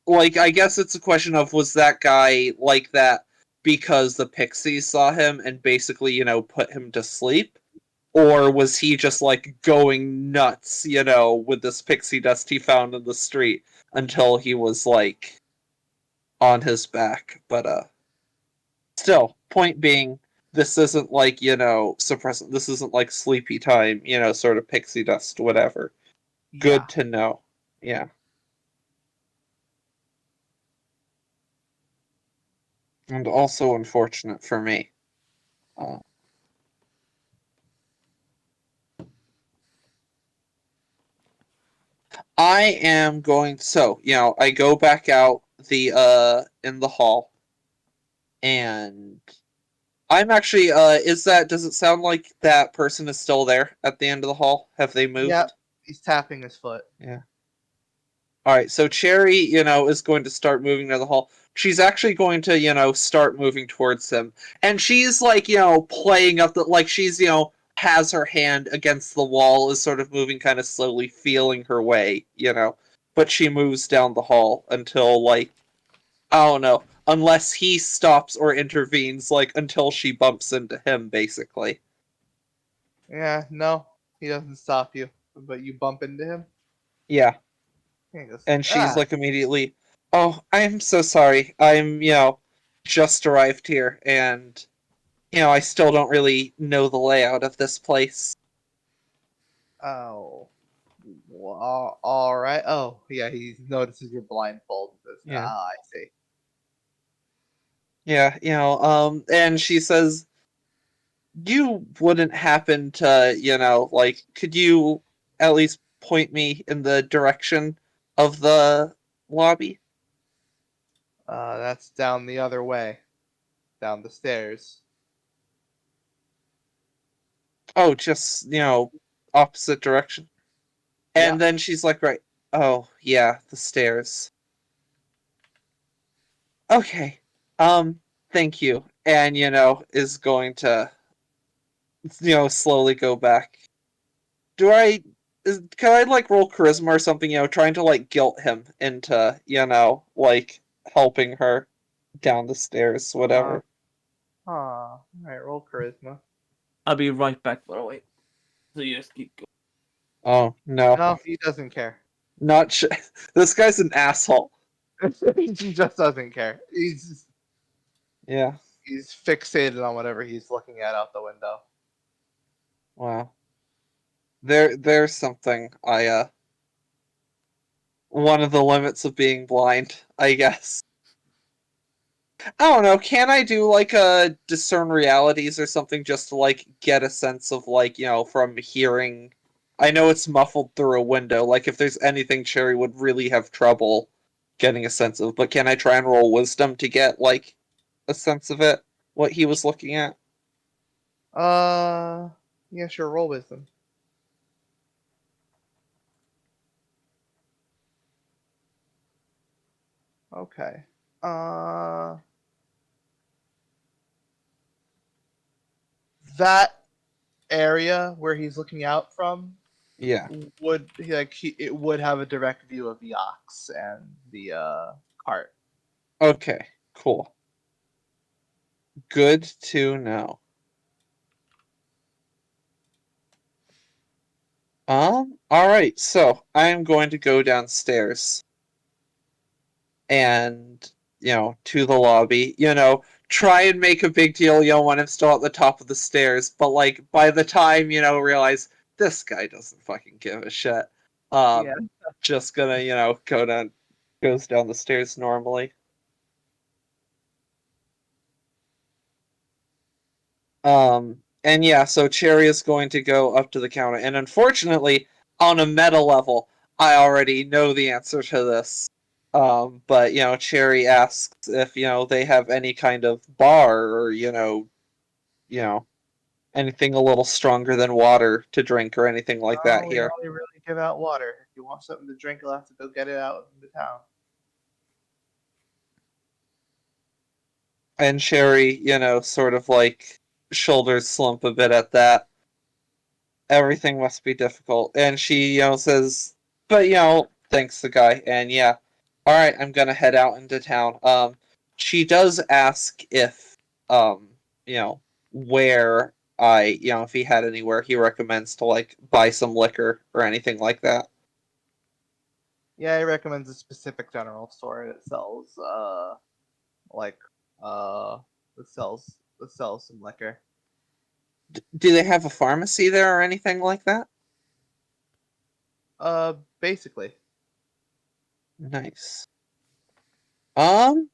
like, I guess it's a question of, was that guy like that because the pixies saw him and basically, put him to sleep? Or was he just, like, going nuts, with this pixie dust he found in the street until he was, like, on his back? But, still, point being, this isn't like, suppressant. This isn't like sleepy time, sort of pixie dust, whatever. Yeah. Good to know. Yeah. And also unfortunate for me. Uh, I am going, so, I go back out in the hall, and I'm actually, does it sound like that person is still there at the end of the hall? Have they Yep. moved? He's tapping his foot. Yeah. Alright, so Cherry, is going to start moving to the hall. She's actually going to, start moving towards him. And she's like, playing up the, like she's, has her hand against the wall, is sort of moving kind of slowly, feeling her way, But she moves down the hall until, like, I don't know, unless he stops or intervenes, like, until she bumps into him, basically. Yeah, no, he doesn't stop you, but you bump into him. Yeah. He goes, And she's like immediately, "Oh, I'm so sorry. I'm, just arrived here, and, I still don't really know the layout of this place." oh, well, all right. Oh, yeah, he notices your blindfold. He says, Yeah. I see. Yeah, and she says, "You wouldn't happen to, like, could you at least point me in the direction of the lobby?" That's down the other way, down the stairs. Oh, just, opposite direction. And Yep. then she's like, "Right. Oh, yeah, the stairs. Okay. Thank you." And, is going to, slowly go back. Do I can I like roll charisma or something, trying to like guilt him into, like helping her down the stairs, Uh, whatever. all right, roll charisma. I'll be right back, by the way. So you just keep going. Oh, no. No, he doesn't care. Not this guy's an asshole. He just doesn't care. Yeah. He's fixated on whatever he's looking at out the window. Wow. There's something one of the limits of being blind, I guess. I don't know. Can I do like a discern realities or something just to like get a sense of like, from hearing? I know it's muffled through a window. Like if there's anything Cherry would really have trouble getting a sense of, but can I try and roll wisdom to get like a sense of it? What he was looking at? Uh, yeah, sure, roll wisdom. Okay. Uh, that area where he's looking out from Yeah. would it would have a direct view of the ox and the cart. Okay. Cool. Good to know. All right. So I am going to go downstairs and, to the lobby, try and make a big deal, when I'm still at the top of the stairs, but like by the time, realize this guy doesn't fucking give a shit. Yeah. Just gonna, goes down the stairs normally. And yeah, so Cherry is going to go up to the counter, and unfortunately, on a meta level, I already know the answer to this. But Cherry asks if they have any kind of bar or you know anything a little stronger than water to drink or anything like that Oh, we here. only really give out water. If you want something to drink, you'll have to go get it out in the town. And Cherry, sort of like shoulders slump a bit at that. Everything must be difficult, and she says, "But thanks, the guy." And yeah, All right, I'm gonna head out into town. She does ask if, you know, where if he had anywhere he recommends to like buy some liquor or anything like that. Yeah, he recommends a specific general store that sells like uh that sells some liquor. Do they have a pharmacy there or anything like that? Basically. Nice. Um,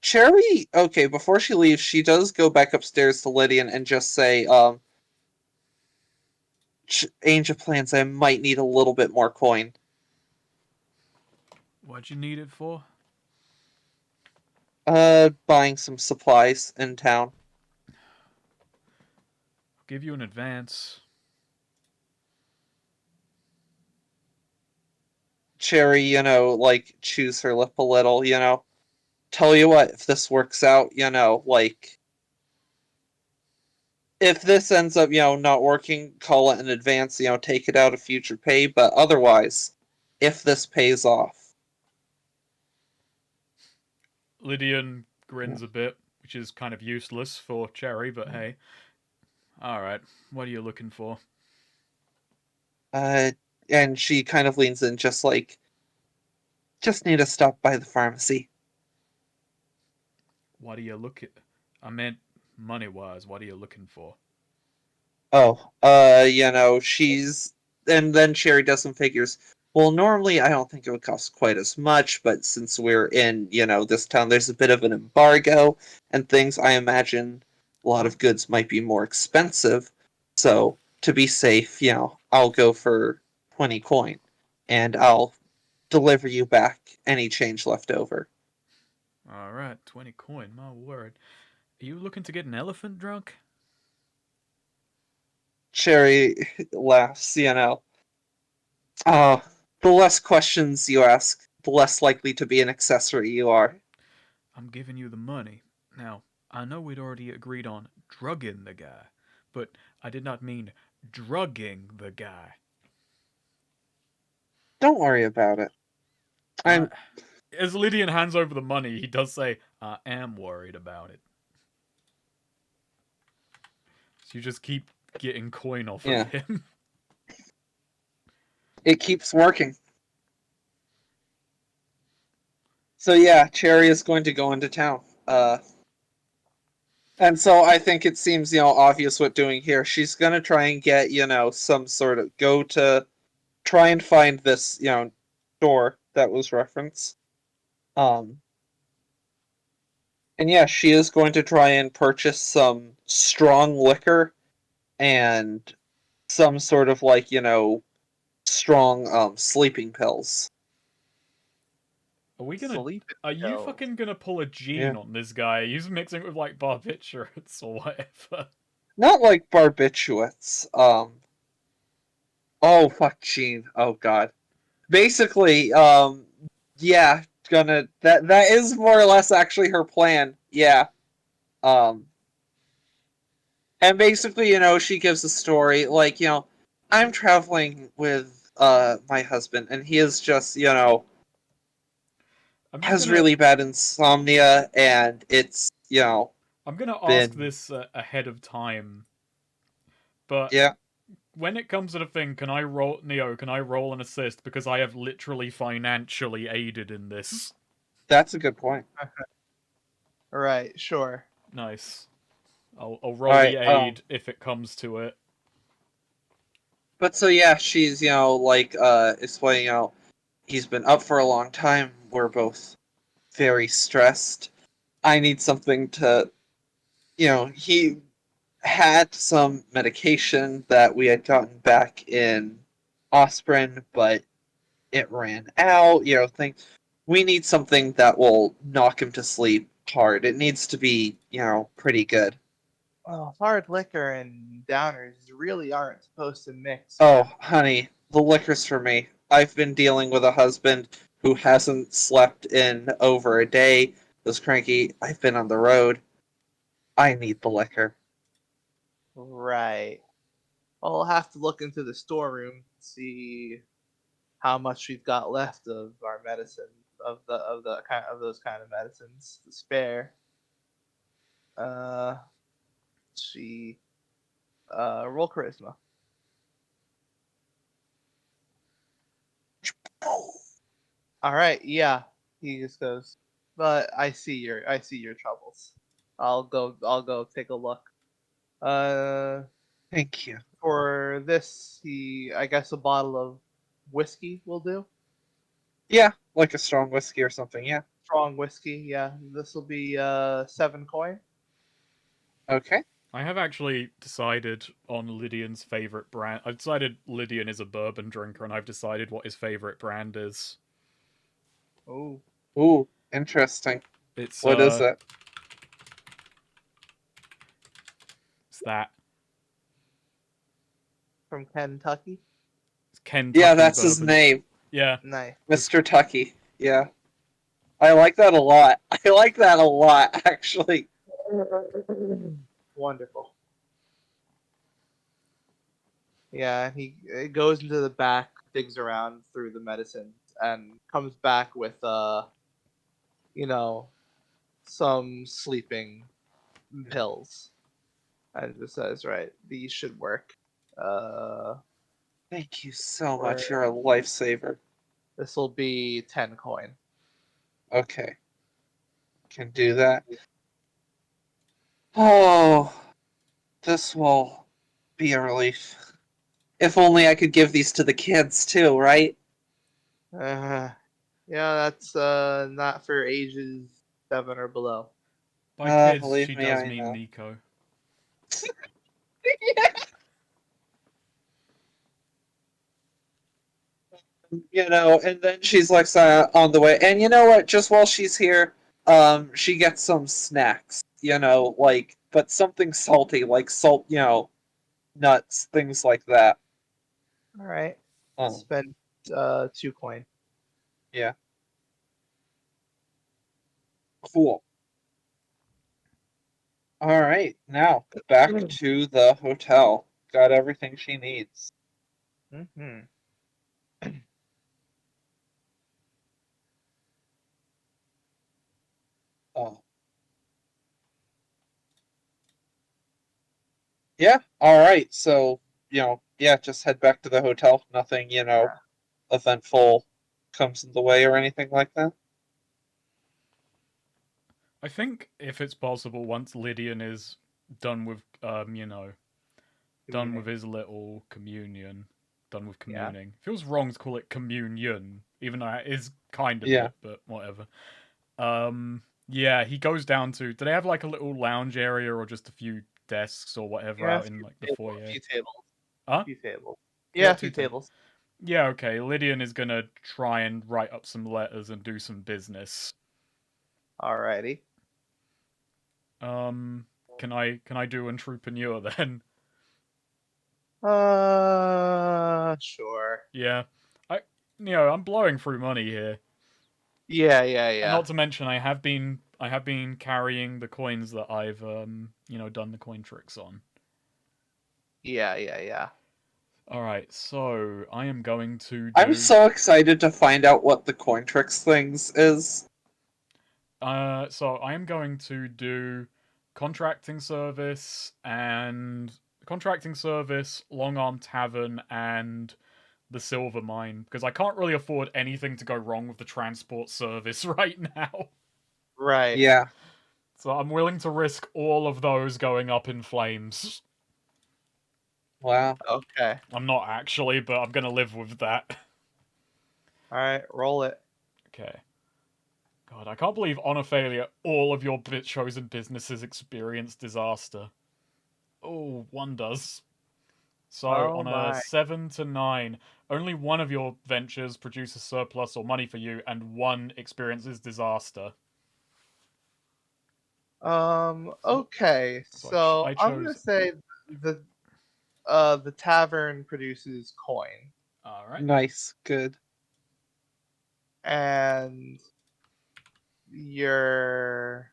Cherry. Okay, before she leaves, she does go back upstairs to Lydian and just say, Angel plans I might need a little bit more coin. What'd you need it for? Buying some supplies in town. I'll give you an advance. Cherry, like, chews her lip a little. Tell you what, if this works out, like, if this ends up, not working, call it in advance, take it out of future pay, but otherwise, if this pays off. Lydian grins a bit, which is kind of useless for Cherry, but hey. Alright, what are you looking for? And she kind of leans in, just like, just need to stop by the pharmacy. What are you looking... I meant money-wise, what are you looking for? Oh, she's... And then Cherry does some figures. Well, normally I don't think it would cost quite as much, but since we're in, this town, there's a bit of an embargo and things. I imagine a lot of goods might be more expensive. So, to be safe, I'll go for 20 coin, and I'll deliver you back any change left over. Alright, 20 coin, my word. Are you looking to get an elephant drunk? Cherry laughs. Uh, the less questions you ask, the less likely to be an accessory you are. I'm giving you the money. Now, I know we'd already agreed on drugging the guy, but I did not mean drugging the guy. Don't worry about it. I'm As Lydian hands over the money, he does say, I am worried about it. So you just keep getting coin off Yeah. of him. It keeps working. So yeah, Cherry is going to go into town. And so I think it seems, obvious what doing here. She's gonna try and get, some sort of try and find this, door that was referenced. Um and yeah, she is going to try and purchase some strong liquor and some sort of like, strong sleeping pills. Are we gonna... Sleep Are you pills. fucking gonna pull a gene Yeah. on this guy? He's mixing it with like barbiturates or whatever. Not like barbiturates. Oh fuck, Gene. Oh god. Basically, yeah, that is more or less actually her plan. Yeah. Um, and basically, she gives a story like, I'm traveling with my husband, and he is just, I'm just has gonna... really bad insomnia, and it's, I'm gonna ask been this ahead of time, but yeah. when it comes to the thing, can I roll... Neo, can I roll an assist? Because I have literally financially aided in this. That's a good point. Right, sure. Nice. I'll roll Alright, the aid if it comes to it. but so yeah, she's like explaining he's been up for a long time. We're both very stressed. I need something to he had some medication that we had gotten back in Osprey, but it ran out. Things we need something that will knock him to sleep hard. It needs to be, pretty good. Well, hard liquor and downers really aren't supposed to mix. Oh, honey, the liquor's for me. I've been dealing with a husband who hasn't slept in over a day, was cranky. I've been on the road. I need the liquor. Right. Well, I'll have to look into the storeroom, see how much we've got left of our medicine. those kind of medicines to spare. She roll charisma. All right, yeah. He just goes, but I see your troubles. I'll go take a look. Thank you. For this, I guess a bottle of whiskey will do. Yeah, like a strong whiskey or something. Yeah. Strong whiskey, yeah. This will be 7 coin. Okay. I have actually decided on Lydian's favorite brand. I've decided Lydian is a bourbon drinker, and I've decided what his favorite brand is. Oh, Ooh, interesting. It's What is it? It's that. from Kentucky. It's Kentucky Yeah, that's his bourbon. name, Yeah. Nice. Mr. Tucky. Yeah. I like that a lot. I like that a lot, actually. Wonderful. Yeah, he goes into the back, digs around through the medicines, and comes back with some sleeping pills. And just says, right, these should work. Thank you so much. You're a lifesaver. This will be 10 coin. Okay. Can do that. Oh, this will be a relief. If only I could give these to the kids too, right? Yeah, that's not for ages 7 or below. By kids, Believe she me, does I mean know. Nico. And then she's like on the way. And you know what? Just while she's here, she gets some snacks. But something salty, like salt, nuts, things like that. All right. Spend 2 coin. Yeah. Cool. All right, now back to the hotel. Got everything she needs. Mm-hmm. Oh. Yeah, all right. So, yeah, just head back to the hotel. Nothing, eventful comes in the way or anything like that. I think if it's possible, once Lydian is done with, done with his little communion, done with Yeah. communing. Feels wrong to call it communion, even though it is kind of Yeah. it, but whatever. Yeah, he goes down to. Do they have like a little lounge area or just a few desks or whatever out in like the A foyer? few tables. Huh? A few tables. They Yeah, got a few 2 tables. tables. Yeah, okay. Lydian is gonna try and write up some letters and do some business. Alrighty. Can I do entrepreneur then? Sure. Yeah. I'm blowing through money here. Yeah. And not to mention I have been carrying the coins that I've done the coin tricks on. Yeah. Alright, so I am going to do I'm so excited to find out what the coin tricks things is. so I am going to do contracting service, long arm tavern, and the silver mine, because I can't really afford anything to go wrong with the transport service right now. Right. Yeah. So I'm willing to risk all of those going up in flames. Wow. Okay. I'm not actually, but I'm gonna live with that. Alright, roll it. Okay. God, I can't believe on a failure, all of your chosen businesses experience disaster. Oh, one does. So, Oh on a my. 7 to 9, only one of your ventures produces surplus or money for you, and one experiences disaster. Okay. So I I'm gonna chose. say the tavern produces coin. Alright. Nice. Good. And your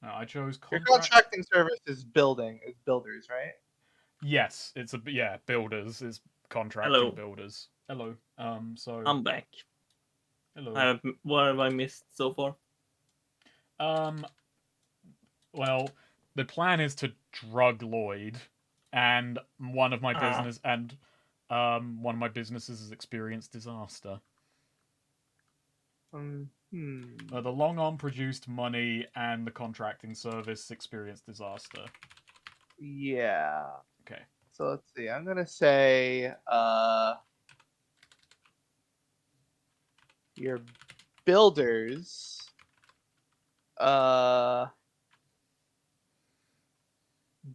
I chose your contract. contracting service is builders, right? Yes, it's builders is contracting Hello. builders. Hello. So I'm back. Hello. What have I missed so far? Well, the plan is to drug Lloyd, and one of my Ah. businesses has experienced disaster. Hmm. The long arm produced money, and the contracting service experienced disaster. Yeah. Okay. So let's see. I'm gonna say your builders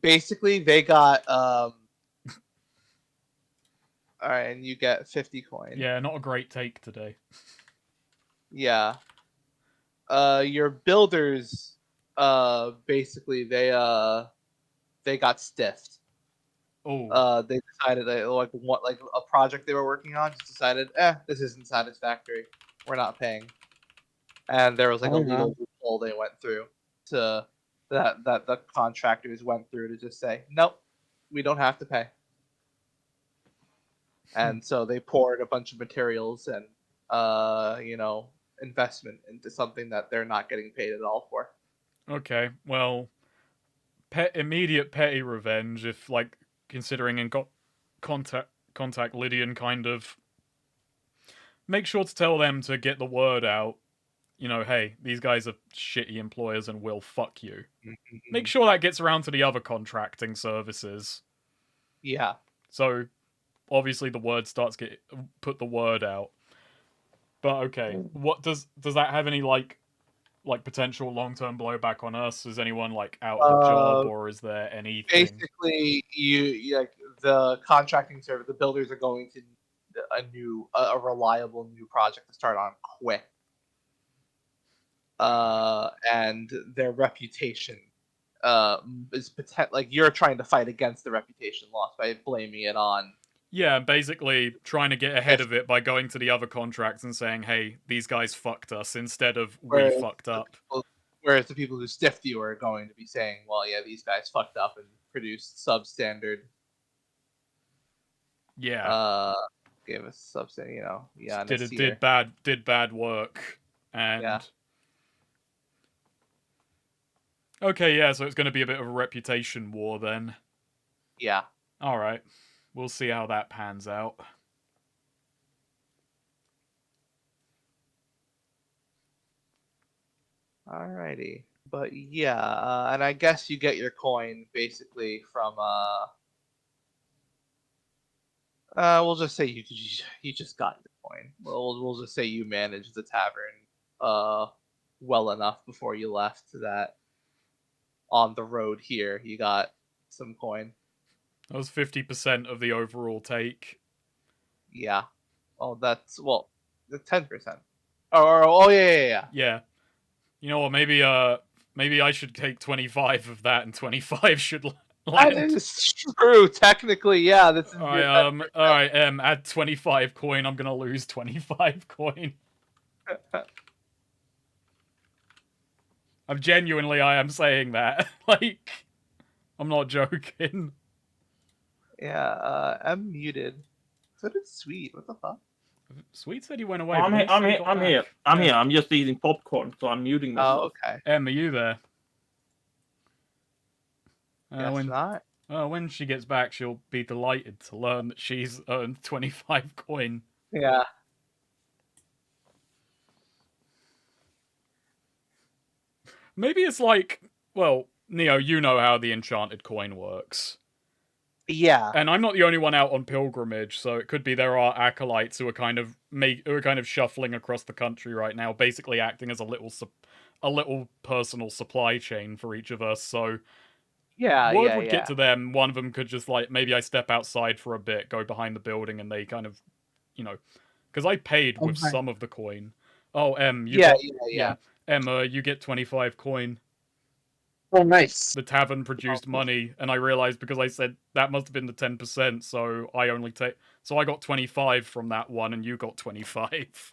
basically they got all right, and you get 50 coin. Yeah, not a great take today. Yeah. Your builders basically they got stiffed. Oh. They decided that like a project they were working on just decided, this isn't satisfactory. We're not paying. And there was like a legal loophole they went through to that the contractors went through to just say, nope, we don't have to pay. And so they poured a bunch of materials and investment into something that they're not getting paid at all for. Okay. Well, immediate petty revenge. If like considering and got contact Lydian, kind of make sure to tell them to get the word out. You know, hey, these guys are shitty employers and will fuck you. Make sure that gets around to the other contracting services. Yeah. So obviously the word put the word out. But okay, what does that have any like potential long-term blowback on us? Is anyone like out of a job, or is there anything? Basically, you like the contracting service, the builders are going to need a reliable new project to start on quick. And their reputation is like you're trying to fight against the reputation loss by blaming it on. Yeah, basically trying to get ahead of it by going to the other contracts and saying, hey, these guys fucked us, instead of we fucked up. Whereas the people who stiffed you are going to be saying, well, yeah, these guys fucked up and produced substandard. Yeah. Gave us substandard, yeah. Did bad work. And yeah. Okay, yeah, so it's going to be a bit of a reputation war then. Yeah. All right. We'll see how that pans out. Alrighty. But yeah, and I guess you get your coin basically from we'll just say you just got your coin. We'll just say you managed the tavern well enough before you left that on the road here you got some coin. That was 50% of the overall take. Yeah. Oh, that's the 10%. Oh yeah. Yeah. You know what? Maybe I should take 25 of that, and 25 should land. That is true. Technically, yeah. This is all right. Add 25 coin. I'm gonna lose 25 coin. I am saying that. Like, I'm not joking. Yeah. I'm muted. So did Sweet. What the fuck? Sweet said he went away. I'm here. I'm just eating popcorn, so I'm muting myself. Oh, okay. Em, are you there? Guess not. When she gets back, she'll be delighted to learn that she's earned 25 coin. Yeah. Maybe it's like, well, Neo, you know how the enchanted coin works. Yeah. And I'm not the only one out on pilgrimage, so it could be there are acolytes who are kind of shuffling across the country right now, basically acting as a little personal supply chain for each of us. So word would get to them. One of them could just like, maybe I step outside for a bit, go behind the building, and they kind of, because I paid with some of the coin. Oh, yeah. Emma, you get 25 coin. Oh, nice. The tavern produced money, and I realized because I said that must have been the 10%, so I got 25 from that one, and you got 25.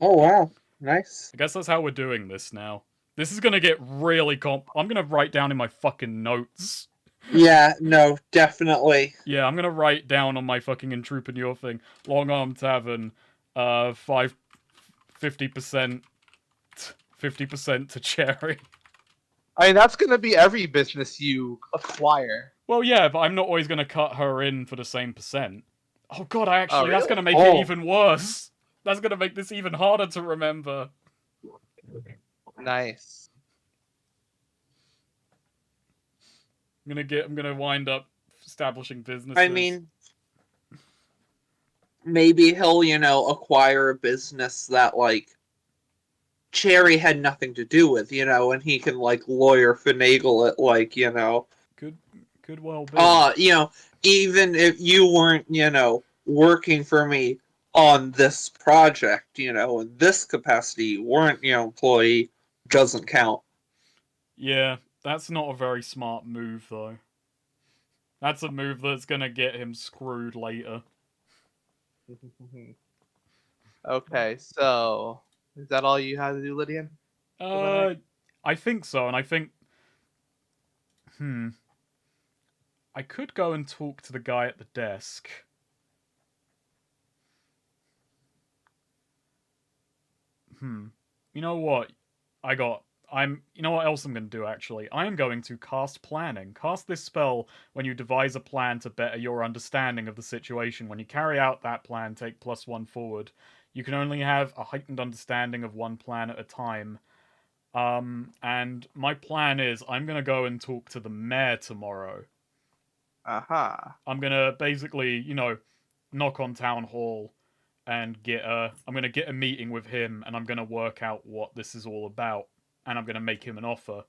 Oh, wow. Nice. I guess that's how we're doing this now. This is gonna get really I'm gonna write down in my fucking notes. Yeah, no, definitely. Yeah, I'm gonna write down on my fucking entrepreneur thing. Long Arm Tavern, 50 50% to Cherry. I mean, that's gonna be every business you acquire. Well, yeah, but I'm not always going to cut her in for the same percent. Oh god, that's really? going to make it even worse. That's going to make this even harder to remember. Nice. I'm gonna wind up establishing businesses. I mean, maybe he'll, acquire a business that, like, Cherry had nothing to do with, and he can, like, lawyer finagle it, like, Could well be. even if you weren't, working for me on this project, in this capacity, you weren't, employee, doesn't count. Yeah, that's not a very smart move, though. That's a move that's gonna get him screwed later. Okay, so is that all you had to do, Lydian? I think so, and I think... I could go and talk to the guy at the desk. You know what? You know what else I'm going to do, actually? I am going to cast Planning. Cast this spell when you devise a plan to better your understanding of the situation. When you carry out that plan, take +1 forward. You can only have a heightened understanding of one plan at a time. And my plan is I'm going to go and talk to the mayor tomorrow. Uh-huh. I'm going to basically, knock on town hall and I'm going to get a meeting with him, and I'm going to work out what this is all about. And I'm going to make him an offer.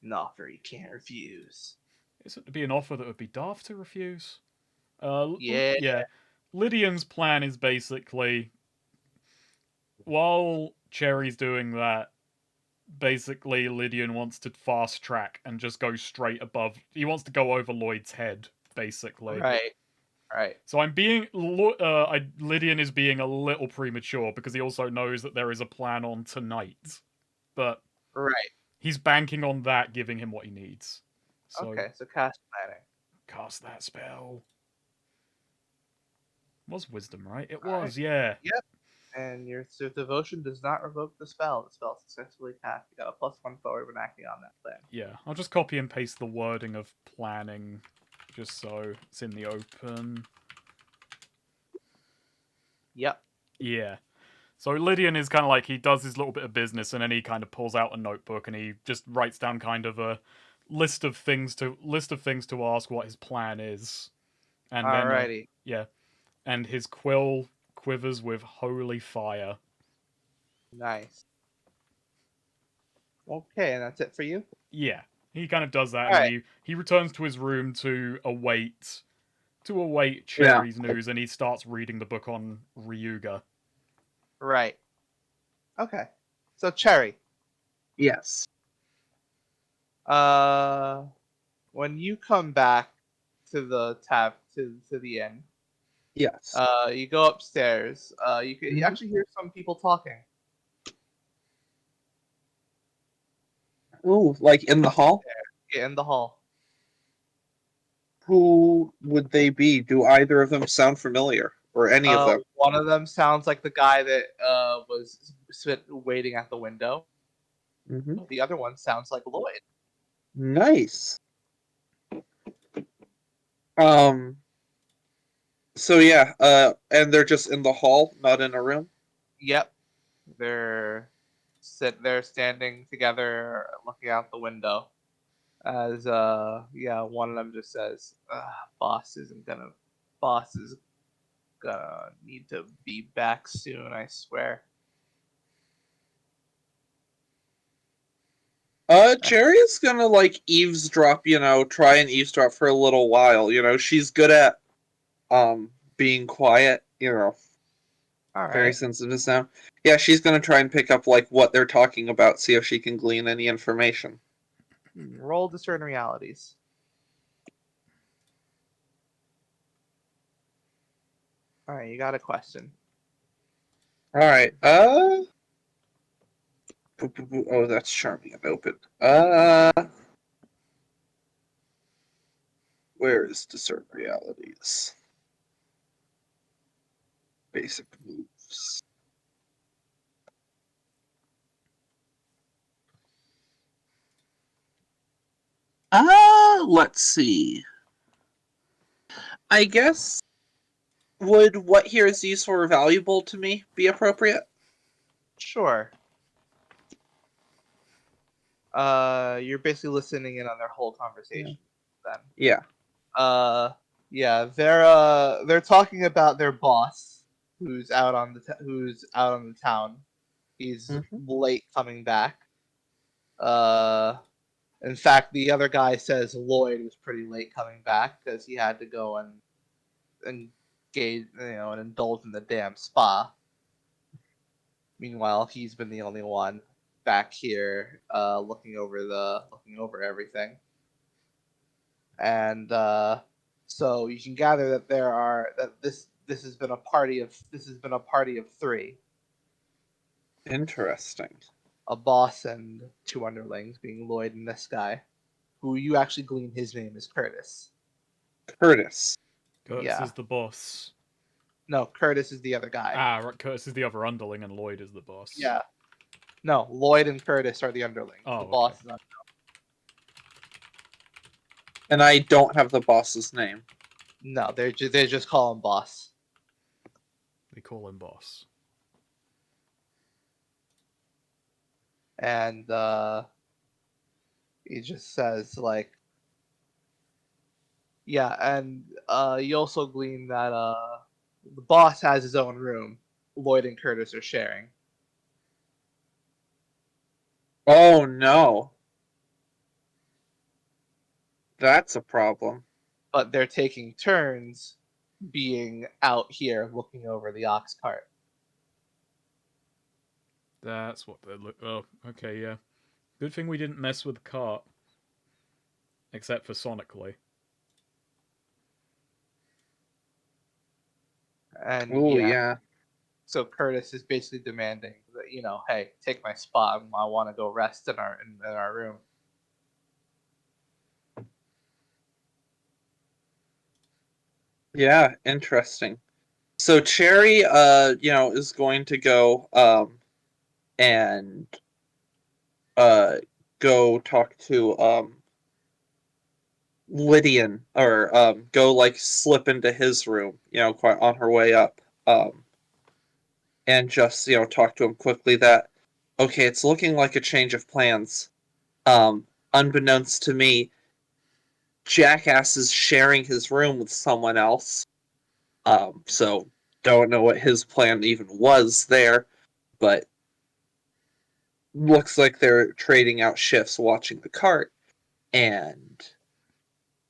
An offer you can't refuse. Is it to be an offer that would be daft to refuse? Yeah. Lydian's plan is basically, while Cherry's doing that, basically Lydian wants to fast track and just go straight above. He wants to go over Lloyd's head, basically. Right. So Lydian is being a little premature because he also knows that there is a plan on tonight. But he's banking on that giving him what he needs. So, okay, so cast Planning. Cast that spell. It was wisdom, right? It was, yeah. Yep. And your devotion does not revoke the spell. The spell successfully cast. You got a +1 forward when acting on that plan. Yeah, I'll just copy and paste the wording of planning just so it's in the open. Yep. Yeah. So Lydian is kind of like, he does his little bit of business and then he kind of pulls out a notebook and he just writes down kind of a list of things to ask what his plan is. And alrighty. Then, and his quill quivers with holy fire. Nice. Okay, and that's it for you? Yeah. He kind of does that, All and he returns to his room to await Cherry's news, and he starts reading the book on Ryuga. Right. Okay. So Cherry. Yes. When you come back to the to the inn, Yes. you go upstairs. You actually hear some people talking. Ooh, like in the hall? Yeah, in the hall. Who would they be? Do either of them sound familiar? Or any of them? One of them sounds like the guy that was waiting at the window. Mm-hmm. The other one sounds like Lloyd. Nice. So yeah, and they're just in the hall, not in a room? Yep. They're standing together looking out the window. As one of them just says, boss is gonna need to be back soon, I swear. Cherry is gonna, like, eavesdrop, try and eavesdrop for a little while, she's good at, being quiet, All right. very sensitive to sound. Yeah, she's gonna try and pick up, like, what they're talking about, see if she can glean any information. Roll discern realities. All right, you got a question. Alright, oh, that's charming and open. Where is discern realities? Basic move. gifts. Let's see. I guess would what here is useful or valuable to me be appropriate? Sure. You're basically listening in on their whole conversation. Then. Yeah. Yeah. They're talking about their boss, who's out on the town. He's late coming back. In fact, the other guy says Lloyd was pretty late coming back because he had to go and engage, and indulge in the damn spa. Meanwhile, he's been the only one back here, looking over everything. And so you can gather that this has been a party of 3. Interesting. A boss and 2 underlings, being Lloyd and this guy, who you actually glean his name is Curtis. Curtis. Curtis is the boss. No, Curtis is the other guy. Ah, right. Curtis is the other underling, and Lloyd is the boss. Yeah. No, Lloyd and Curtis are the underlings. Oh, the boss is not. And I don't have the boss's name. No, they just call him boss. We call him boss. And he just says like, yeah, and you also glean that the boss has his own room. Lloyd and Curtis are sharing. Oh no. That's a problem. But they're taking turns being out here looking over the ox cart. That's what they look. Oh, okay, yeah. Good thing we didn't mess with the cart. Except for sonically. And yeah. So Curtis is basically demanding that, hey, take my spot. I want to go rest in our room. Yeah, interesting. So Cherry, is going to go, and, go talk to, Lydian, or, go, slip into his room, quite on her way up, and just, talk to him quickly that, okay, it's looking like a change of plans. Unbeknownst to me, Jackass is sharing his room with someone else. So don't know what his plan even was there, but looks like they're trading out shifts watching the cart. And,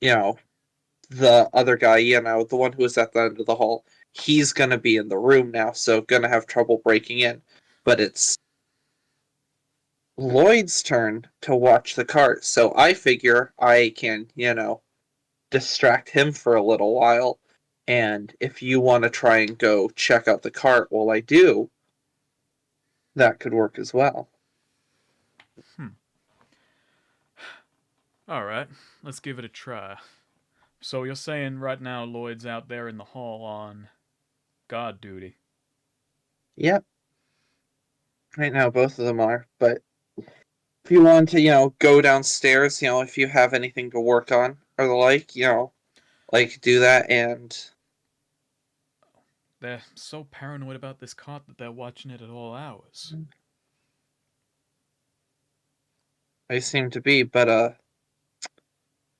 the other guy, the one who was at the end of the hall, he's going to be in the room now, so going to have trouble breaking in. But it's Lloyd's turn to watch the cart, so I figure I can, distract him for a little while. And if you want to try and go check out the cart while I do, that could work as well. Alright, let's give it a try. So you're saying right now Lloyd's out there in the hall on guard duty? Yep. Right now both of them are, but if you want to, go downstairs, if you have anything to work on or the like, do that. And they're so paranoid about this cart that they're watching it at all hours. I seem to be, but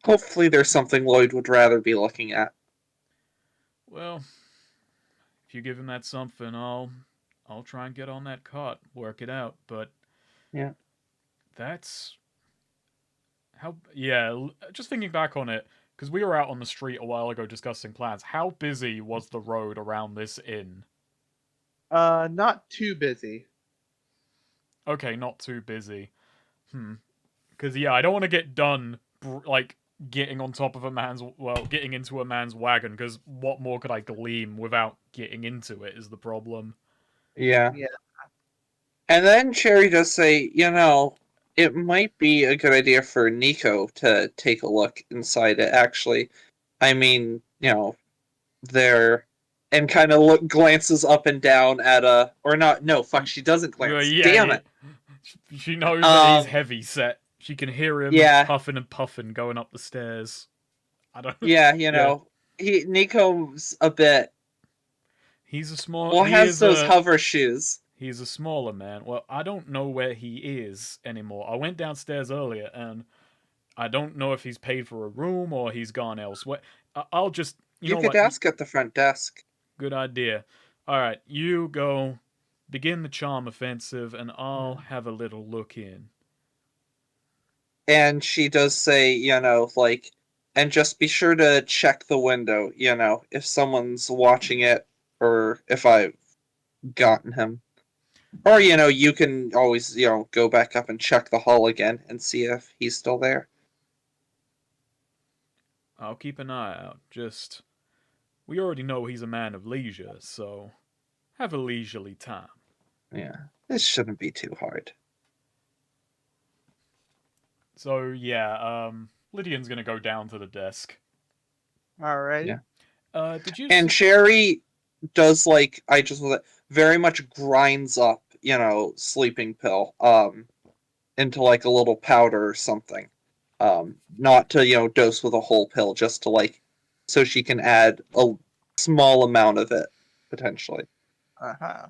hopefully there's something Lloyd would rather be looking at. Well, if you give him that something, I'll try and get on that cart, work it out, but yeah, that's how. Yeah, just thinking back on it, because we were out on the street a while ago discussing plans. How busy was the road around this inn? Not too busy. Okay, not too busy. Because I don't want to get done getting on top of getting into a man's wagon, because what more could I glean without getting into it is the problem. Yeah. And then Cherry does say, it might be a good idea for Nico to take a look inside it, actually. I mean, they're and kind of glances up and down at or not. No, fuck, she doesn't glance. Damn it. She knows that he's Um, heavy set. She can hear him Yeah. puffing and puffing going up the stairs. I don't. Yeah, Nico's a bit. He's a small. Well, He has is those a. hover shoes. He's a smaller man. Well, I don't know where he is anymore. I went downstairs earlier and I don't know if he's paid for a room or he's gone elsewhere. I'll just. You You know could what? ask at the front desk. Good idea. Alright, you go begin the charm offensive and I'll have a little look in. And she does say, like, and just be sure to check the window, if someone's watching it or if I've gotten him. Or, you can always, go back up and check the hall again and see if he's still there. I'll keep an eye out. Just. We already know he's a man of leisure, so. Have a leisurely time. Yeah, this shouldn't be too hard. So, yeah, Lydian's gonna go down to the desk. Alright. Yeah. Did you. And Sherry does, like, very much grinds up, sleeping pill, into, like, a little powder or something. Not to, dose with a whole pill, just to, like, so she can add a small amount of it, potentially. Uh-huh.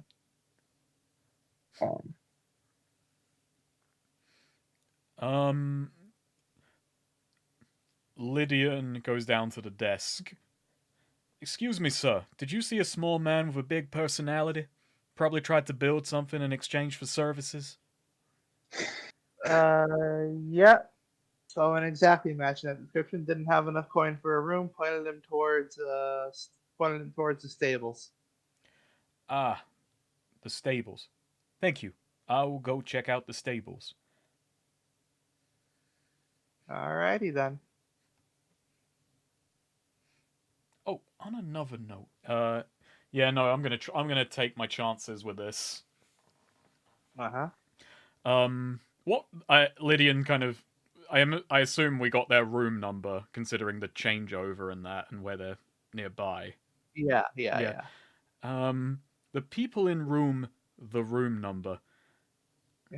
Lydian goes down to the desk. Excuse me, sir. Did you see a small man with a big personality? Probably tried to build something in exchange for services? Yeah. So and exactly matching that description. Didn't have enough coin for a room. Pointed him towards the stables. Ah, the stables. Thank you. I will go check out the stables. Alrighty then. Oh, on another note, yeah, no, I'm gonna take my chances with this. What Lydian kind of, I assume we got their room number considering the changeover and that and where they're nearby. Yeah. The people in the room number.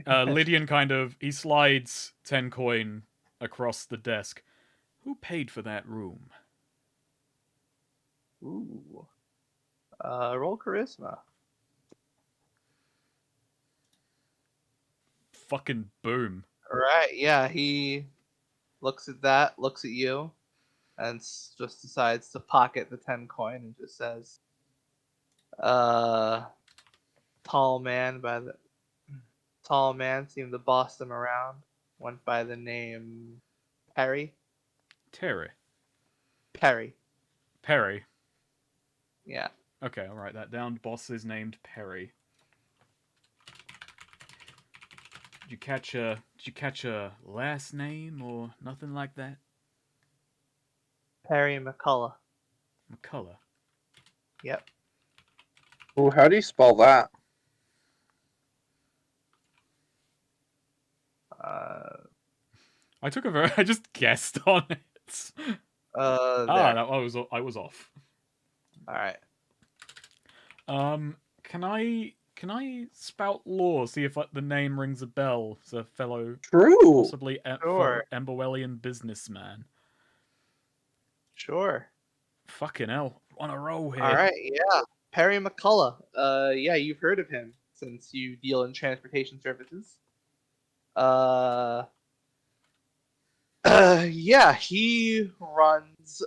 Lydian he slides 10 coin across the desk. Who paid for that room? Ooh. Roll charisma. Fucking boom. Right, yeah, he looks at that, looks at you, and just decides to pocket the 10 coin and just says, tall man seemed to boss them around, went by the name Perry. Terry. Perry. Perry. Yeah. Okay, I'll write that down. Boss is named Perry. Did you catch a last name or nothing like that? Perry McCullough. McCullough. Yep. Ooh, how do you spell that? I just guessed on it. There. I was off. Alright. Can I spout lore, see if the name rings a bell as a fellow, True. possibly Sure. Emberwellian businessman? Sure. Fucking hell, on a roll here. Alright, yeah. Perry McCullough. Yeah, you've heard of him since you deal in transportation services. Yeah, he runs,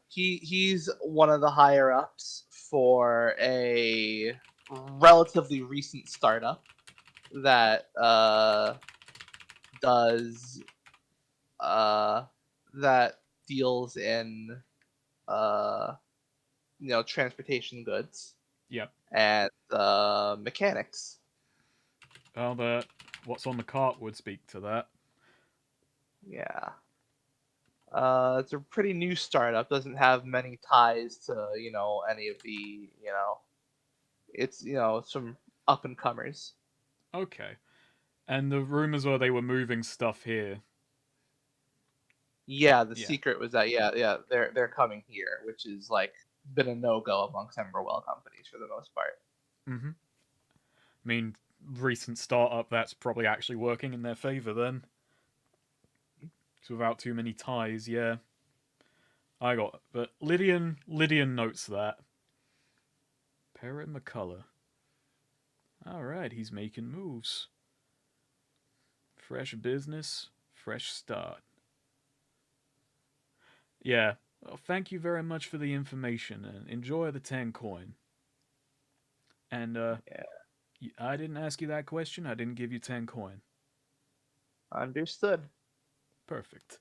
he's one of the higher ups for a relatively recent startup that, that deals in, transportation goods. Yep. And, mechanics. Well, what's on the cart would speak to that. Yeah. It's a pretty new startup. Doesn't have many ties to, any of the, it's, some up and comers. Okay. And the rumors were they were moving stuff here. Yeah, the secret was that they're coming here, which is like been a no-go amongst Emberwell companies for the most part. I mean, recent startup that's probably actually working in their favor then. So without too many ties, yeah. But Lydian notes that. Parrot McCullough. Alright, he's making moves. Fresh business, fresh start. Yeah, well, thank you very much for the information and enjoy the 10 coin. And, Yeah. I didn't ask you that question, I didn't give you 10 coin. Understood. Perfect.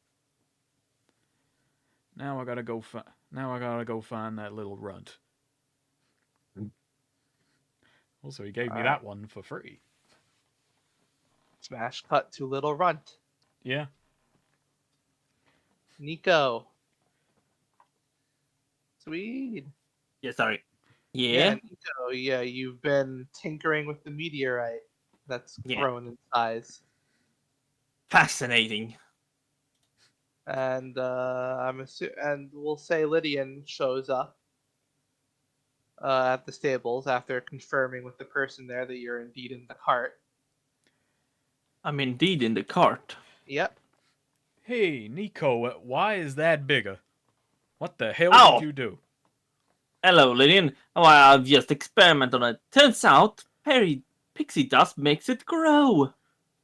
Now I gotta go find that little runt. Also, he gave me that one for free. Smash cut to Little Runt. Yeah. Nico. Sweet. Yeah, sorry. Yeah, Yeah. Nico. Yeah, you've been tinkering with the meteorite that's Yeah. grown in size. Fascinating. And and we'll say Lydian shows up at the stables after confirming with the person there that you're indeed in the cart. I'm indeed in the cart. Yep. Hey, Nico, why is that bigger? What the hell Ow! did you do? Hello, Lydian. Oh, I've just experimented on it. Turns out, pixie dust makes it grow.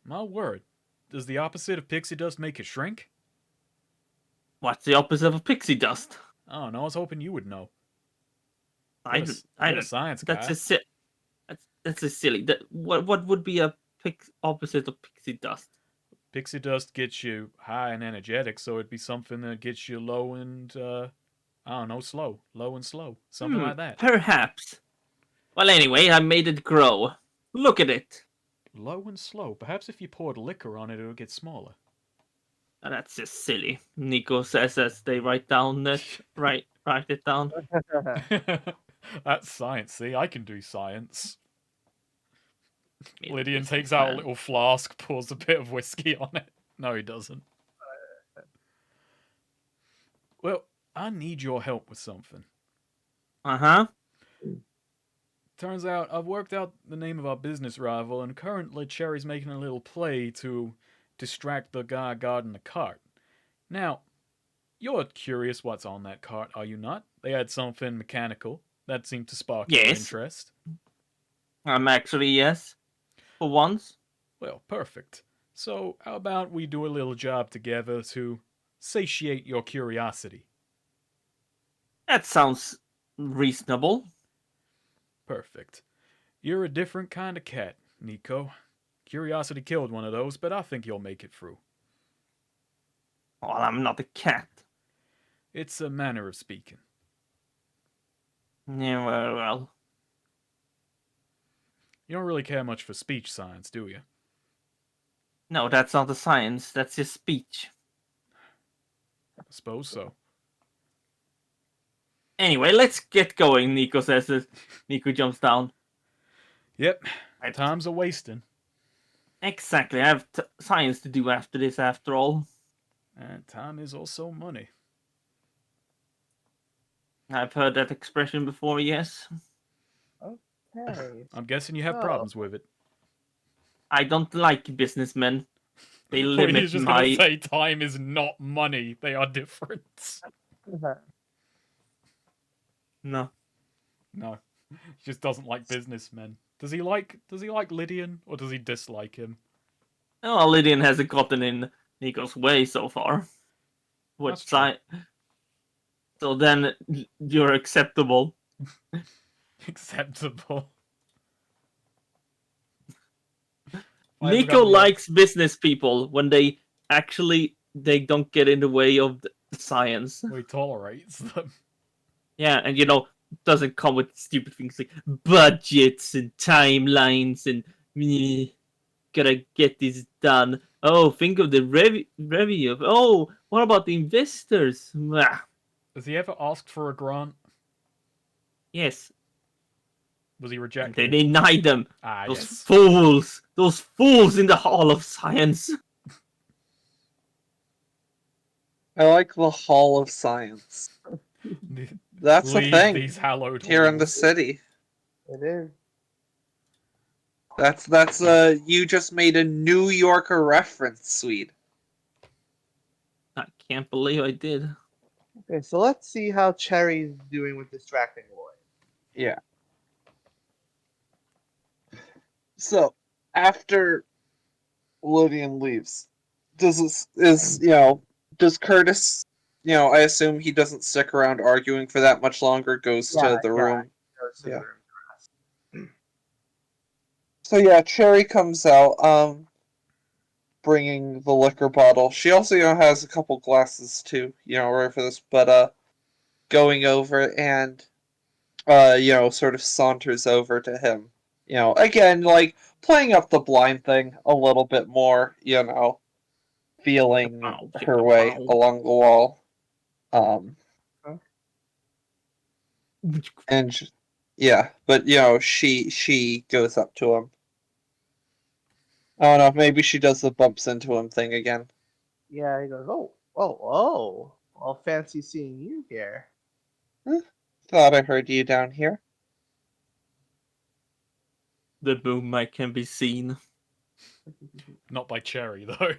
My word. Does the opposite of pixie dust make it shrink? What's the opposite of pixie dust? Oh no, I was hoping you would know. I You're a don't. science guy. That's a silly. What would be a opposite of pixie dust? Pixie dust gets you high and energetic, so it'd be something that gets you low and I don't know, slow. Low and slow. Something like that. Perhaps. Well, anyway, I made it grow. Look at it. Low and slow. Perhaps if you poured liquor on it, it would get smaller. Oh, that's just silly. Nico says as they write it down. That's science, see? I can do science. Maybe Lydian this takes is out a bad. little flask, pours a bit of whiskey on it. No, he doesn't. Well, I need your help with something. Uh-huh. Turns out I've worked out the name of our business rival, and currently Cherry's making a little play to distract the guy guarding the cart. Now, you're curious what's on that cart, are you not? They had something mechanical that seemed to spark your Yes. interest. I'm actually, yes. For once. Well, perfect. So, how about we do a little job together to satiate your curiosity? That sounds reasonable. Perfect. You're a different kind of cat, Nico. Curiosity killed one of those, but I think you'll make it through. Well, I'm not a cat. It's a manner of speaking. Yeah, well. You don't really care much for speech science, do you? No, that's not a science. That's just speech. I suppose so. Anyway, let's get going, Nico says as Nico jumps down. Yep, time's a wasting. Exactly, I have science to do after this, after all. And time is also money. I've heard that expression before, yes. Okay. I'm guessing you have problems with it. I don't like businessmen. They Well, limit he's just my... gonna say time is not money. They are different. No. No, he just doesn't like businessmen. Does he like Lydian, or does he dislike him? Oh, Lydian hasn't gotten in Nico's way so far. That's true. So then you're acceptable. Acceptable. Nico likes business people when they don't get in the way of the science. He tolerates them. Yeah, and doesn't come with stupid things like budgets and timelines and gotta get this done. Oh, think of the revenue. Oh, what about the investors? Has he ever asked for a grant? Yes, Was he and rejected? they denied them. Ah, Those yes. fools! Those fools in the Hall of Science! I like the Hall of Science. That's the Leave thing these hallowed here in the halls. city. It is. That's you just made a New Yorker reference, sweet. I can't believe I did. Okay, so let's see how Cherry's doing with distracting Lloyd. Yeah. So after Lothian leaves, does Curtis, I assume he doesn't stick around arguing for that much longer, goes to the room. Goes to the Yeah. room to rest. So yeah, Cherry comes out, bringing the liquor bottle. She also, has a couple glasses too, right for this, but going over and, sort of saunters over to him. Again, like, playing up the blind thing a little bit more, feeling Ow, her way ow. along the wall. Huh? And yeah, but she goes up to him. I don't know, maybe she does the bumps into him thing again. Yeah, he goes, oh. Well, fancy seeing you here. Thought I heard you down here. The moonlight can be seen. Not by Cherry, though.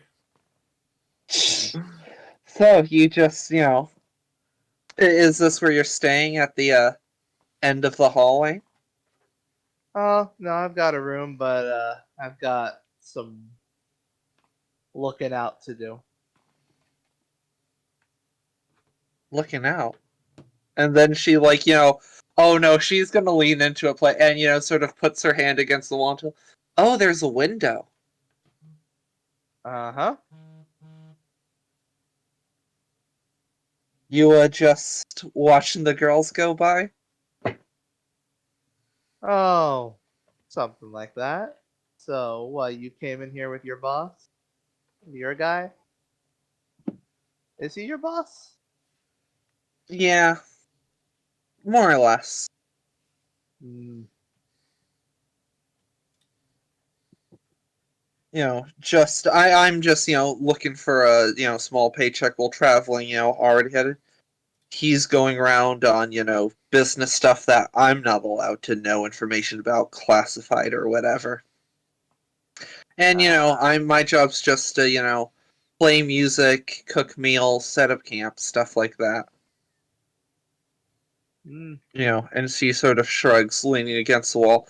So you just, is this where you're staying at the end of the hallway? Oh, no, I've got a room, but I've got some looking out to do. Looking out. And then she, like, oh no, she's gonna lean into a play and, sort of puts her hand against the wall until, oh, there's a window. Uh-huh. You just watching the girls go by? Oh, something like that. So, what, you came in here with your boss? Your guy? Is he your boss? Yeah. More or less. Hmm. I'm just, looking for a, small paycheck while traveling, already headed. He's going around on, business stuff that I'm not allowed to know information about, classified or whatever. And, my job's just to, play music, cook meals, set up camp, stuff like that. Hmm. And she sort of shrugs, leaning against the wall.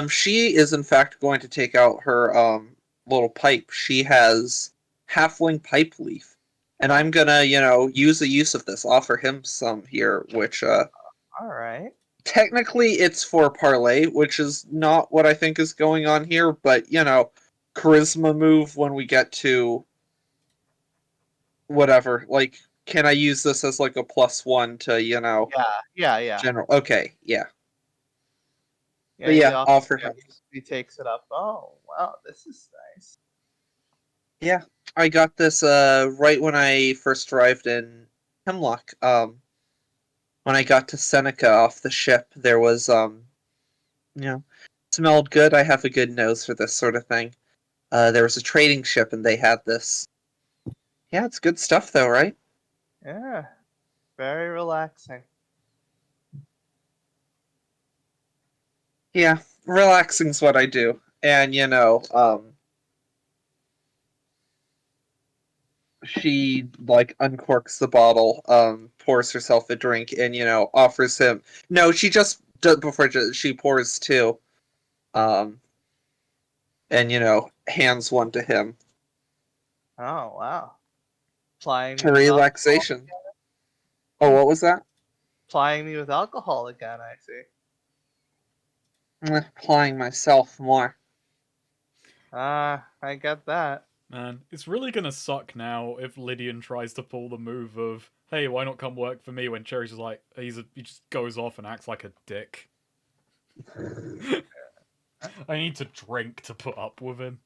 She is in fact going to take out her little pipe. She has halfling pipe leaf, and I'm gonna, use the use of this. Offer him some here, which All right. technically it's for parlay, which is not what I think is going on here. But charisma move when we get to whatever. Like, can I use this as like a +1 to Yeah. general? Okay, yeah. Yeah, But he yeah, offers, offer yeah, him. he takes it up. Oh, wow, this is nice. Yeah, I got this right when I first arrived in Hemlock. When I got to Seneca off the ship, there was you know, smelled good. I have a good nose for this sort of thing. There was a trading ship and they had this. Yeah, it's good stuff though, right? Yeah, very relaxing. Yeah, relaxing's what I do. And she like uncorks the bottle, pours herself a drink, and offers him. No, she just before she pours two, um, and hands one to him Oh, wow. Plying me to with alcohol. relaxation. Oh, what was that? Plying me with alcohol again, I see. Applying myself more. Ah, I get that. Man, it's really gonna suck now if Lydian tries to pull the move of, hey, why not come work for me, when Cherry's just like, he just goes off and acts like a dick. I need to drink to put up with him.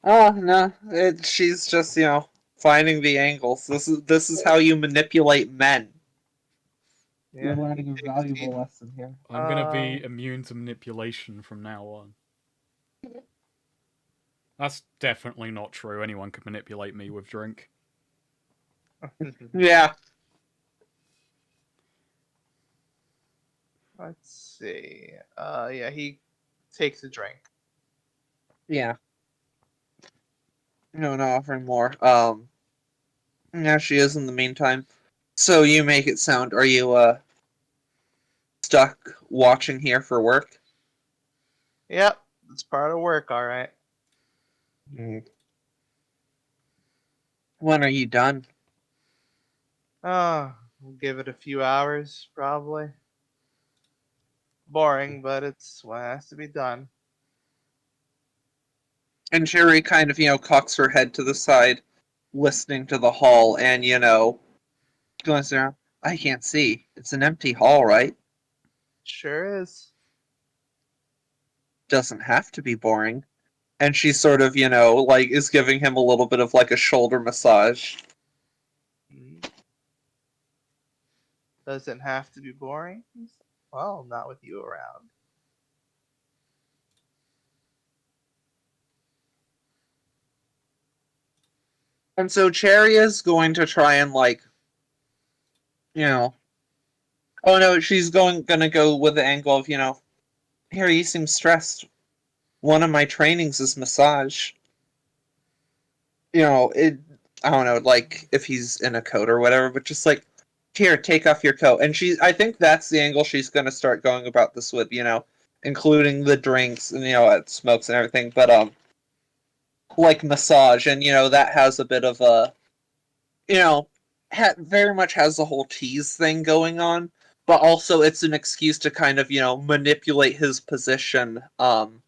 Oh no, she's just finding the angles. This is how you manipulate men. You're Yeah, learning a he takes valuable teeth. lesson here. I'm gonna be immune to manipulation from now on. That's definitely not true. Anyone could manipulate me with drink. Yeah, Let's see. Yeah, he takes a drink. Yeah. No, not offering more. Yeah, she is in the meantime. So you make it sound, are you, stuck watching here for work? Yep, it's part of work, alright. When are you done? We'll give it a few hours, probably. Boring, but it's what has to be done. And Sherry kind of, cocks her head to the side, listening to the hall, and, goes around. I can't see. It's an empty hall, right? Sure is. Doesn't have to be boring. And she sort of, like, is giving him a little bit of, like, a shoulder massage. Doesn't have to be boring. Well, not with you around. And so Cherry is going to try and, like, oh no, she's gonna go with the angle of, Harry, you seem stressed. One of my trainings is massage. I don't know, like, if he's in a coat or whatever, but just like, here, take off your coat. And I think that's the angle she's gonna start going about this with, including the drinks and, smokes and everything, but, like massage, and, that has a bit of a, very much has the whole tease thing going on, but also it's an excuse to kind of, manipulate his position, and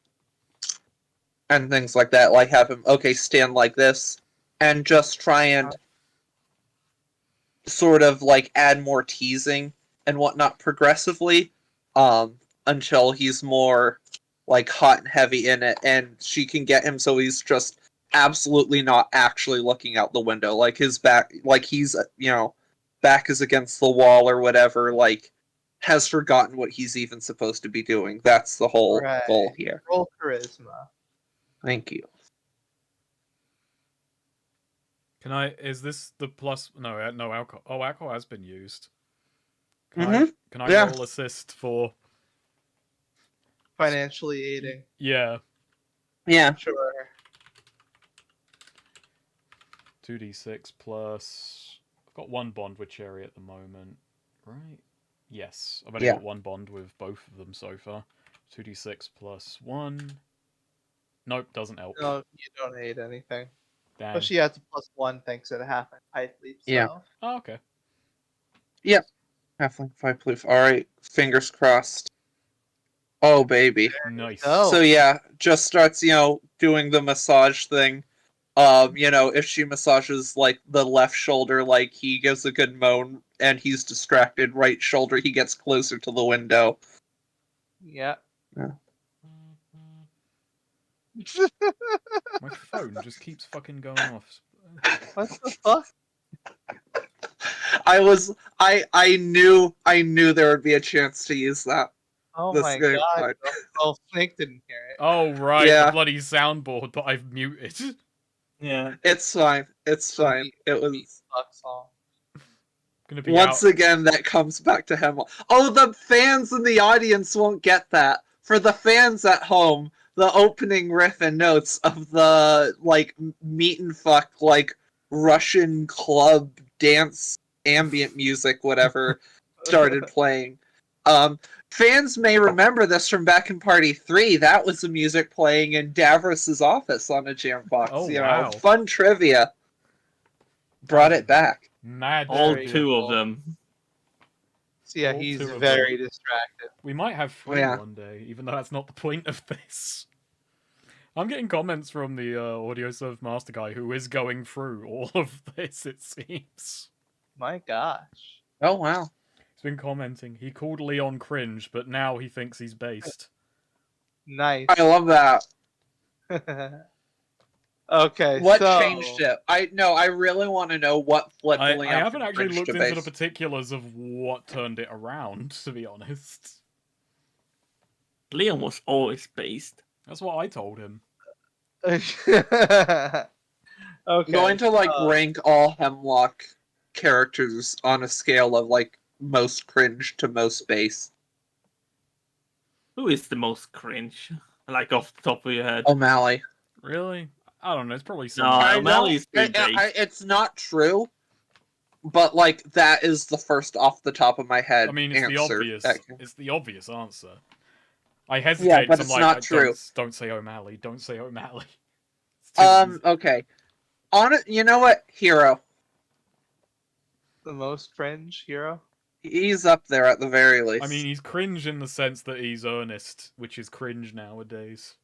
things like that, like have him, okay, stand like this, and just try and sort of like add more teasing and whatnot progressively, until he's more like hot and heavy in it, and she can get him so he's just absolutely not actually looking out the window, like his back, like he's back is against the wall or whatever, like has forgotten what he's even supposed to be doing. That's the whole Right. goal here. Roll charisma. Thank you. Is this the plus? No, no alcohol. Oh, alcohol has been used. Mhm. Can I Yeah. roll assist for Financially aiding. Yeah. Yeah. Sure. 2d6 plus. I've got one bond with Cherry at the moment, right? Yes, I've only got one bond with both of them so far. 2d6 plus 1. Nope, doesn't help. No, you don't aid anything. Damn. But she has a +1 thanks to the half pipe leap. So. Yeah. Oh, okay. Yep. Halfling 5 proof. Alright, fingers crossed. Oh, baby. Nice. So yeah, just starts, doing the massage thing. If she massages like the left shoulder, like he gives a good moan and he's distracted. Right shoulder, he gets closer to the window. Yeah. My phone just keeps fucking going off. What the fuck? I knew there would be a chance to use that. Oh This my game. god. Oh, Snake didn't hear it. Oh, right, Yeah. the bloody soundboard that I've muted. Yeah. It's fine. It's fine. It was Fuck song. Gonna be once out. again that comes back to Hemlock. Oh, the fans in the audience won't get that. For the fans at home, the opening riff and notes of the like meet and fuck like Russian club dance ambient music whatever started playing. Fans may remember this from back in Party 3. That was the music playing in Davros's office on a jam box. Oh, wow. Fun trivia. Brought it back. Mad All trivia. two of them. So yeah, All he's two of very distracted. We might have 3 Yeah. one day, even though that's not the point of this. I'm getting comments from the AudioServe Master guy who is going through all of this, it seems. My gosh. Oh, wow. He's been commenting. He called Leon cringe, but now he thinks he's based. Nice. I love that. Okay, What so... changed it? I really want to know what flipped I Leon haven't from actually cringe looked to into the base. particulars of what turned it around, to be honest. Leon was always based. That's what I told him. Okay. I'm going to rank all Hemlock characters on a scale of like most cringe to most base. Who is the most cringe? Like off the top of your head? O'Malley. Really? I don't know. It's probably No, someone. I O'Malley's don't- pretty big. it's not true, but like that is the first off the top of my head I mean, it's answer. the obvious answer. I hesitate but because I'm it's like, not true. Don't say O'Malley. Don't say O'Malley. It's too easy. Okay. On it, you know what? Hero. The most cringe hero. He's up there at the very least. I mean, he's cringe in the sense that he's earnest, which is cringe nowadays.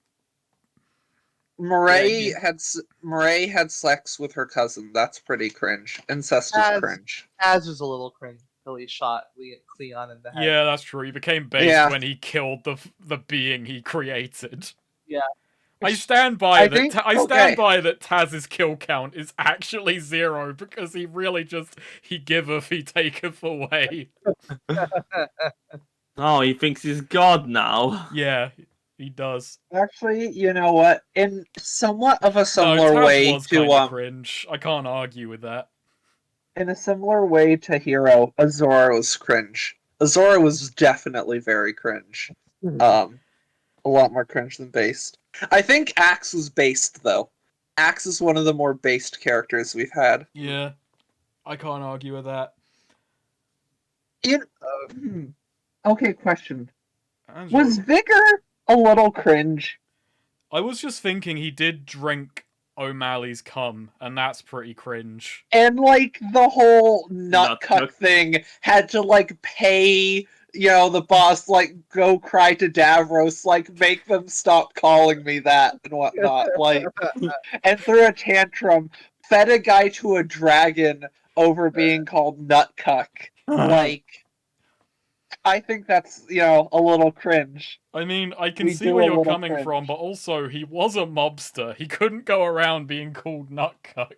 Murray Yeah, had sex with her cousin. That's pretty cringe. Incest is That's- cringe. Az was a little cringe until he shot Cleon in the head. Yeah, that's true. He became based Yeah. when he killed the being he created. Yeah. I stand by I that. think- I stand okay. by that. Taz's kill count is actually 0 because he really just he giveth, he taketh away. Oh, he thinks he's God now. Yeah, he does. Actually, you know what? In somewhat of a No, similar Taz way was to kinda cringe. I can't argue with that. in a similar way to Hero, Azora was cringe. Azora was definitely very cringe. A lot more cringe than based. I think Axe was based though. Axe is one of the more based characters we've had. Yeah, I can't argue with that. Okay, question. Angela. Was Vigor a little cringe? I was just thinking he did drink O'Malley's cum, and that's pretty cringe. And like the whole Nut nut cuck cuck. thing had to like pay, the boss, like go cry to Davros, like make them stop calling me that and whatnot. Like, and threw a tantrum, fed a guy to a dragon over being called nut cuck. Like, I think that's a little cringe. I mean, I can We see do where a you're little coming cringe. from, but also he was a mobster. He couldn't go around being called nutcuck.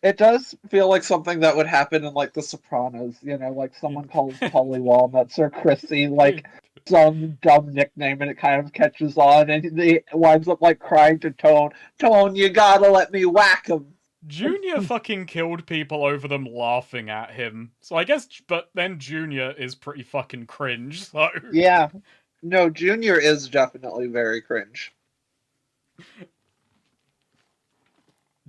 It does feel like something that would happen in like The Sopranos, like someone calls Polly Walnuts or Chrissy like some dumb nickname and it kind of catches on and he winds up like crying to Tone, Tone, you gotta let me whack him. Junior fucking killed people over them laughing at him. So I guess, but then Junior is pretty fucking cringe, so... Yeah. No, Junior is definitely very cringe.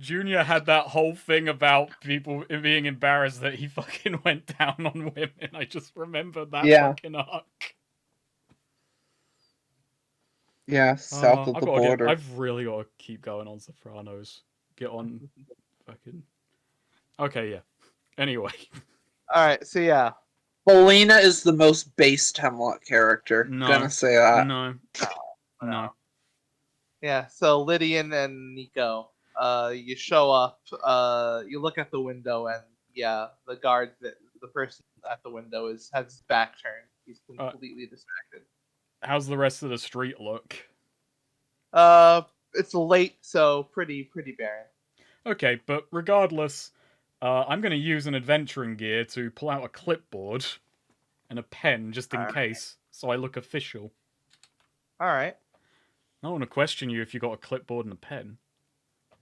Junior had that whole thing about people being embarrassed that he fucking went down on women. I just remembered that Yeah. fucking arc. Yeah, south of the border. I've really got to keep going on Sopranos. Get on fucking... Okay, yeah. Anyway. Alright, so yeah. Belina is the most based Hemlock character. No. Gonna say that. No. Yeah, so Lydian and Nico, you show up, you look at the window, and yeah, the person at the window has his back turned. He's completely distracted. How's the rest of the street look? It's late, so pretty barren. Okay, but regardless, I'm going to use an adventuring gear to pull out a clipboard and a pen just in case, so I look official. Alright. I don't want to question you if you got a clipboard and a pen.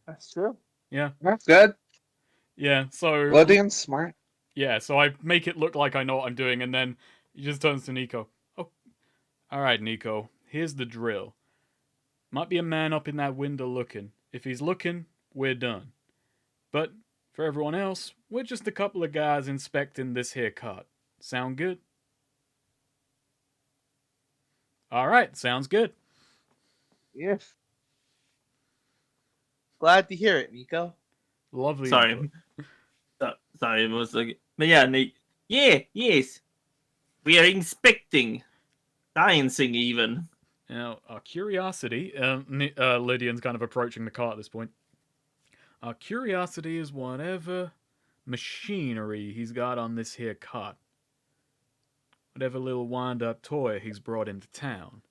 That's true. Yeah. That's good. Yeah, so... Lydian's smart. Yeah, so I make it look like I know what I'm doing, and then he just turns to Nico. Oh, alright, Nico, here's the drill. Might be a man up in that window looking. If he's looking, we're done. But for everyone else, we're just a couple of guys inspecting this here cart. Sound good? Alright, sounds good. Yes. Glad to hear it, Nico. Lovely. Sorry. input. Sorry, it was like... But yeah, yes. We are inspecting. Sciencing even. Now, our curiosity... Lydian's kind of approaching the cart at this point. Our curiosity is whatever machinery he's got on this here cart. Whatever little wind-up toy he's brought into town.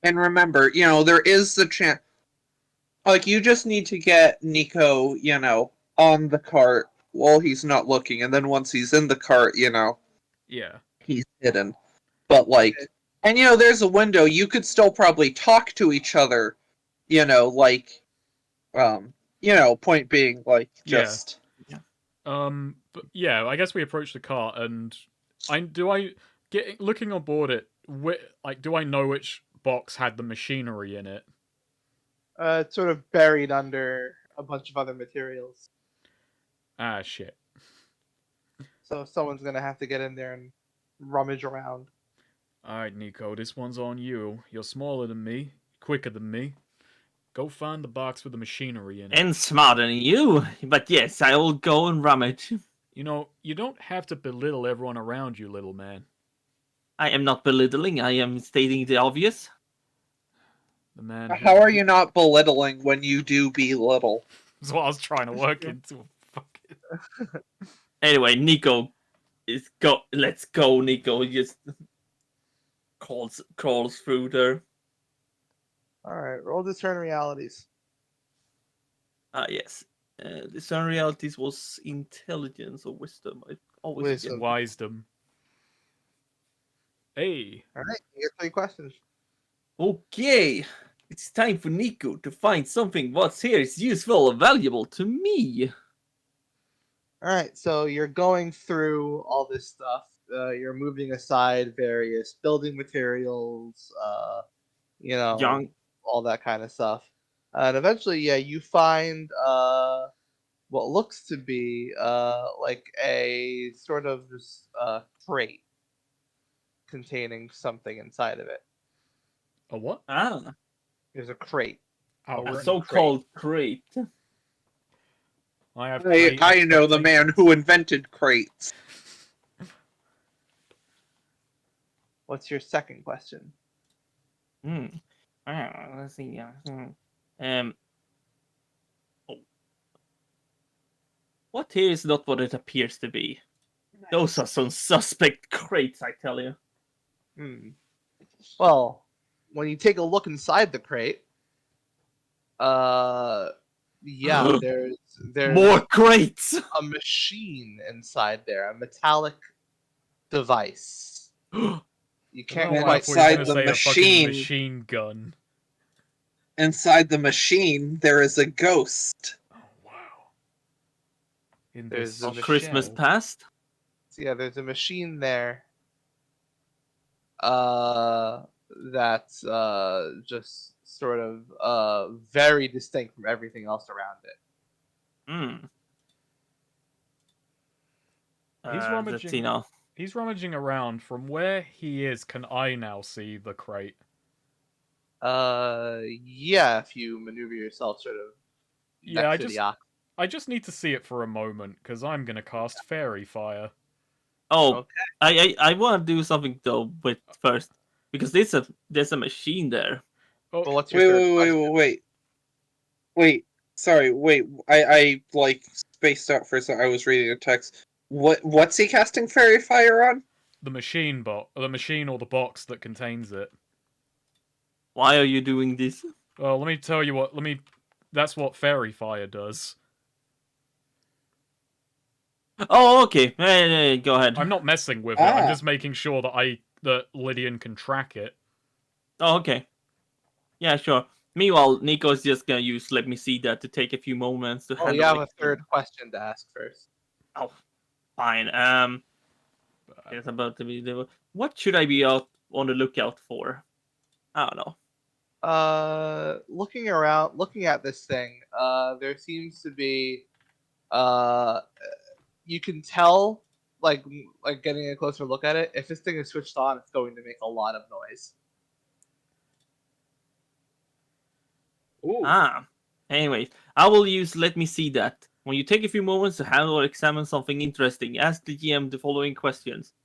And remember, there is the chance. Like, you just need to get Nico, on the cart while he's not looking. And then once he's in the cart, Yeah. he's hidden. But, like, and, there's a window. You could still probably talk to each other, point being, like, just. But yeah, I guess we approach the cart, and looking on board it? Do I know which box had the machinery in it? It's sort of buried under a bunch of other materials. Ah, shit. So someone's gonna have to get in there and rummage around. All right, Nico, this one's on you. You're smaller than me, quicker than me. Go find the box with the machinery in it. And smarter than you. But yes, I'll go and rummage. You know, you don't have to belittle everyone around you, little man. I am not belittling, I am stating the obvious. The man. How are you not belittling when you do belittle? That's what I was trying to work into. Fucking. Anyway, Nico is go. Let's go, Nico. He just crawls through there. All right, roll discern realities. Ah, yes. Discern realities was intelligence or wisdom. I always Wisdom. forget. Wisdom. Hey. All right, you get 3 questions. Okay, it's time for Nico to find something what's here is useful or valuable to me. All right, so you're going through all this stuff. You're moving aside various building materials, Young. all that kind of stuff. And eventually, yeah, you find what looks to be like a sort of just crate containing something inside of it. A what? Ah, There's a crate. Oh, A a wooden so-called crate. I have. I know the man who invented crates. What's your second question? Let's see. Oh. What here is not what it appears to be. Those are some suspect crates, I tell you. Well, when you take a look inside the crate, yeah, there's More crates. a machine inside there, a metallic device. You can't And quite inside gonna the say machine- a fucking machine gun. Inside the machine, there is a ghost. Oh wow. In There's this a Of Christmas shell. past. Yeah, there's a machine there. That's just sort of very distinct from everything else around it. He's rummaging. He's rummaging around. From where he is, can I now see the crate? Yeah, if you maneuver yourself sort of Yeah, next to the ox. I just need to see it for a moment, because I'm gonna cast Fairy Fire. Oh, Okay. I want to do something though with first because there's a machine there. Oh, Well, what's your third question? Wait. Sorry, wait. I like spaced out for a second. I was reading a text. What's he casting fairy fire on? the machine or the box that contains it. Why are you doing this? Well, let me tell you what. That's what Fairy Fire does. Oh, okay. Go ahead. I'm not messing with it. I'm just making sure that Lydian can track it. Oh, okay. Yeah, sure. Meanwhile, Nico's just gonna use "Let me see that" to take a few moments to Oh, handle you have it. a third question to ask first. Oh, fine. It's about to be. What should I be out on the lookout for? I don't know. Looking around, looking at this thing, there seems to be, you can tell, like getting a closer look at it, if this thing is switched on, it's going to make a lot of noise. Ooh. Anyways, I will use "Let me see that." When you take a few moments to handle or examine something interesting, ask the GM the following questions.